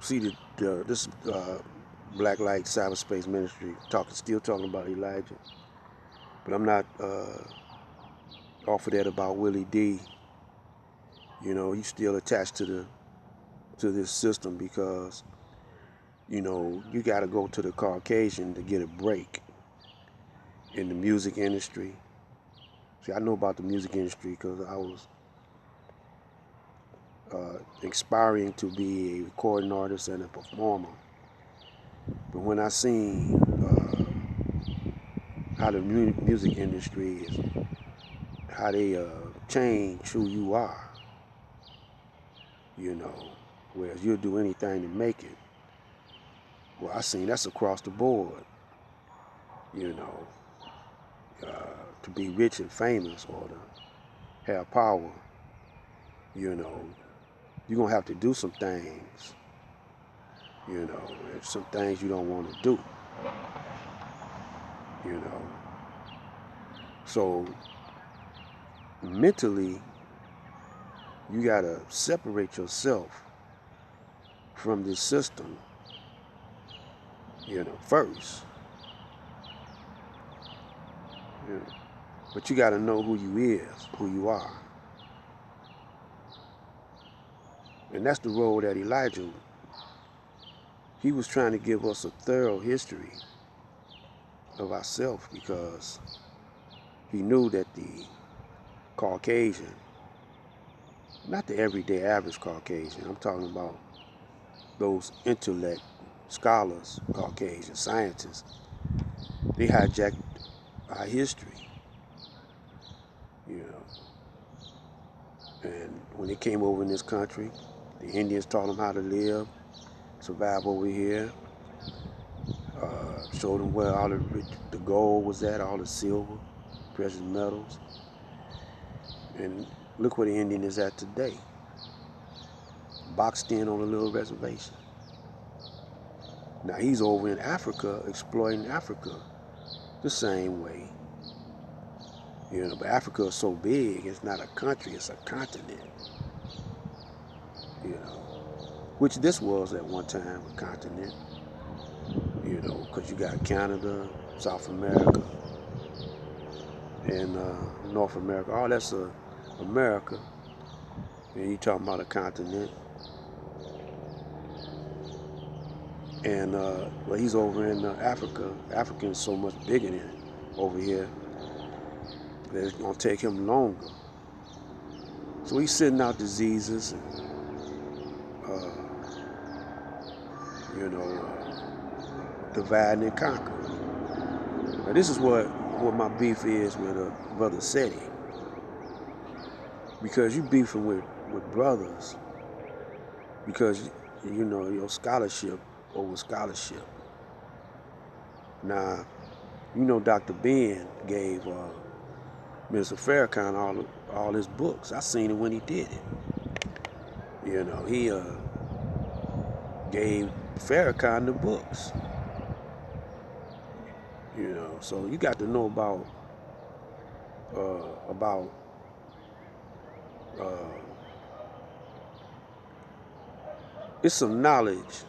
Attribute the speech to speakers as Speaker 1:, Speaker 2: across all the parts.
Speaker 1: see this Black Light Cyberspace Ministry still talking about Elijah, but I'm not off of that about Willie D. You know, he's still attached to this system because, you know, you got to go to the Caucasian to get a break in the music industry. See, I know about the music industry because I was aspiring to be a recording artist and a performer. But when I seen how the music industry is, how they change who you are, you know, whereas you'll do anything to make it. Well, I seen that's across the board, you know, to be rich and famous or to have power, you know, you're going to have to do some things, you know, there's some things you don't want to do, you know. So mentally, you got to separate yourself from this system, you know, first. You know, but you got to know who you are. And that's the role that Elijah, he was trying to give us a thorough history of ourselves because he knew that the Caucasian, not the everyday average Caucasian, I'm talking about those intellect scholars, Caucasian scientists, they hijacked our history, you know. And when they came over in this country, the Indians taught them how to live, survive over here, showed them where all the gold was at, all the silver, precious metals. And look where the Indian is at today, boxed in on a little reservation. Now he's over in Africa, exploiting Africa the same way. You know, but Africa is so big, it's not a country, it's a continent. You know, which this was at one time, a continent. You know, because you got Canada, South America, and North America. All that's America. And you talking about a continent. And well, he's over in Africa. Africa is so much bigger than it over here that it's gonna take him longer. So he's sending out diseases and you know, dividing and conquering. Now this is what my beef is with Brother Seti. Because you beefing with brothers because, you know, your scholarship over scholarship. Now, you know Dr. Ben gave Mr. Farrakhan all his books. I seen it when he did it. You know, he gave Farrakhan the books. You know, so you got to know about it's some knowledge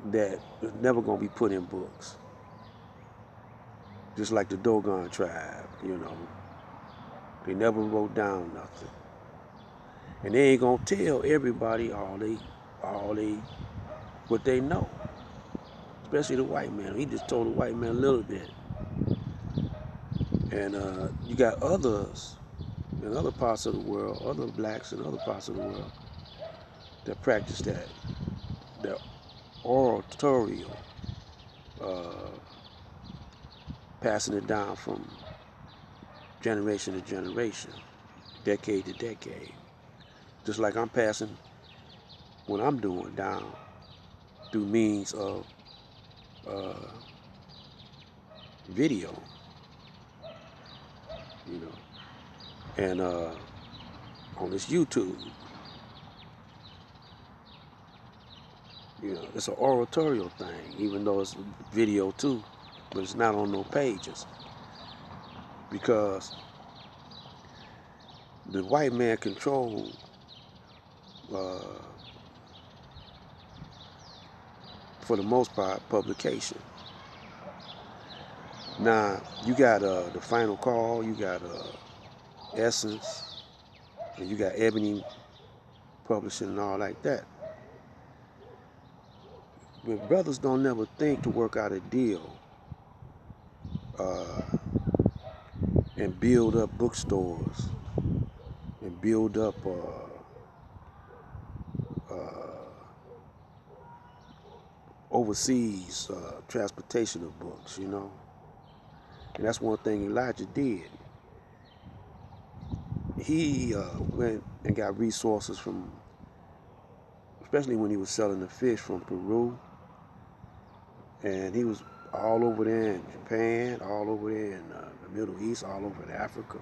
Speaker 1: that is never gonna be put in books. Just like the Dogon tribe, you know, they never wrote down nothing, and they ain't gonna tell everybody what they know. Especially the white man. He just told the white man a little bit. And you got others in other parts of the world, other blacks in other parts of the world that practice that oratorial, passing it down from generation to generation, decade to decade. Just like I'm passing what I'm doing down through means of video, you know, and on this YouTube. You know, it's an oratorial thing, even though it's video too, but it's not on no pages. Because the white man controlled for the most part, publication. Now, you got The Final Call, you got Essence, and you got Ebony Publishing and all like that. But brothers don't never think to work out a deal and build up bookstores and build up overseas transportation of books, you know. And that's one thing Elijah did. He went and got resources from, especially when he was selling the fish, from Peru. And he was all over there in Japan, all over there in the Middle East, all over in Africa.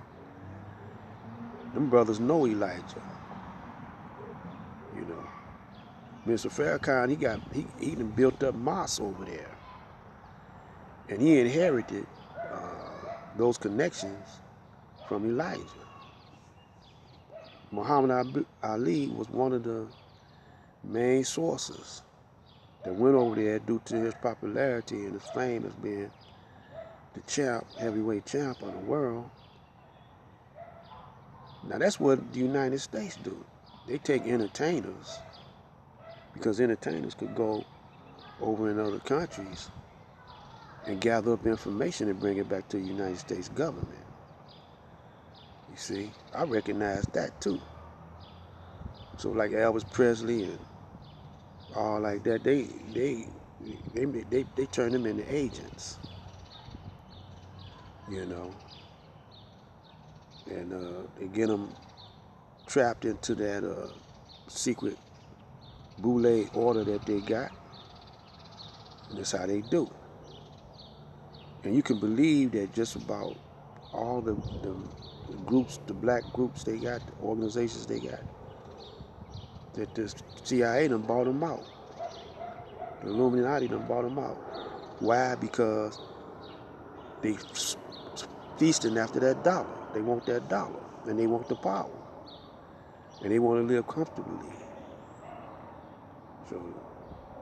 Speaker 1: Them brothers know Elijah, you know. Mr. Farrakhan, he done built up mosques over there. And he inherited those connections from Elijah. Muhammad Ali was one of the main sources that went over there due to his popularity and his fame as being the heavyweight champ of the world. Now that's what the United States do. They take entertainers, because entertainers could go over in other countries and gather up information and bring it back to the United States government. You see, I recognize that too. So like Elvis Presley and all like that, they turn them into agents, you know, and they get them trapped into that secret boule order that they got, and that's how they do. And you can believe that just about all the groups, the black groups they got, the organizations they got, that the CIA done bought them out. The Illuminati done bought them out. Why? Because they feasting after that dollar. They want that dollar, and they want the power, and they want to live comfortably. So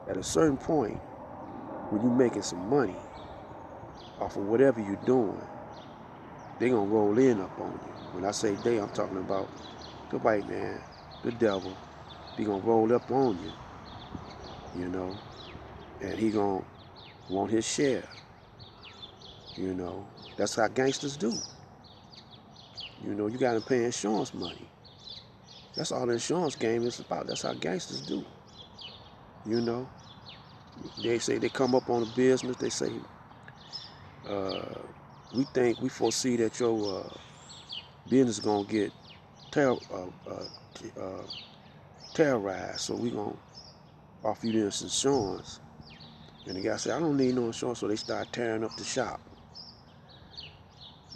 Speaker 1: at a certain point, when you're making some money off of whatever you're doing, they gonna roll in up on you. When I say they, I'm talking about the white man, the devil. He gonna roll up on you, you know, and he gonna want his share, you know. That's how gangsters do. You know, you gotta pay insurance money. That's all the insurance game is about. That's how gangsters do. You know, they say they come up on a business. They say, we foresee that your business is gonna get terrorized, so we gonna offer you this insurance. And the guy said, I don't need no insurance, so they start tearing up the shop,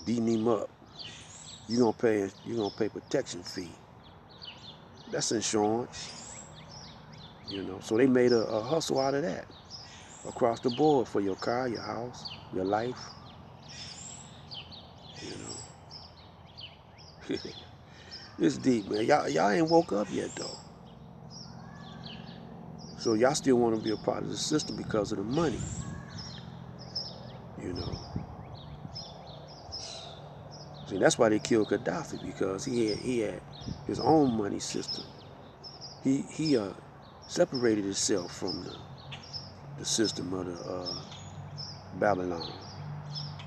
Speaker 1: beating him up. You gonna pay protection fee. That's insurance, you know. So they made a hustle out of that across the board for your car, your house, your life, you know. It's deep, man. Y'all ain't woke up yet, though. So y'all still want to be a part of the system because of the money, you know. See, that's why they killed Gaddafi, because he had his own money system. He separated himself from the system of the Babylon,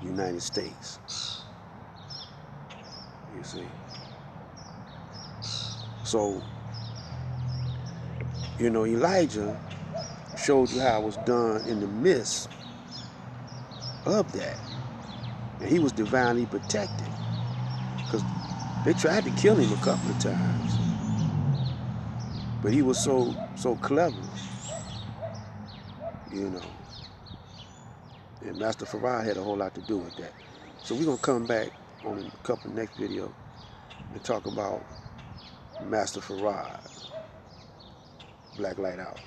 Speaker 1: United States. You see. So, you know, Elijah showed you how it was done in the midst of that. And he was divinely protected, because they tried to kill him a couple of times. But he was so clever, you know. And Master Farad had a whole lot to do with that. So we're going to come back on a couple next video and talk about Master Farad. Black Light out.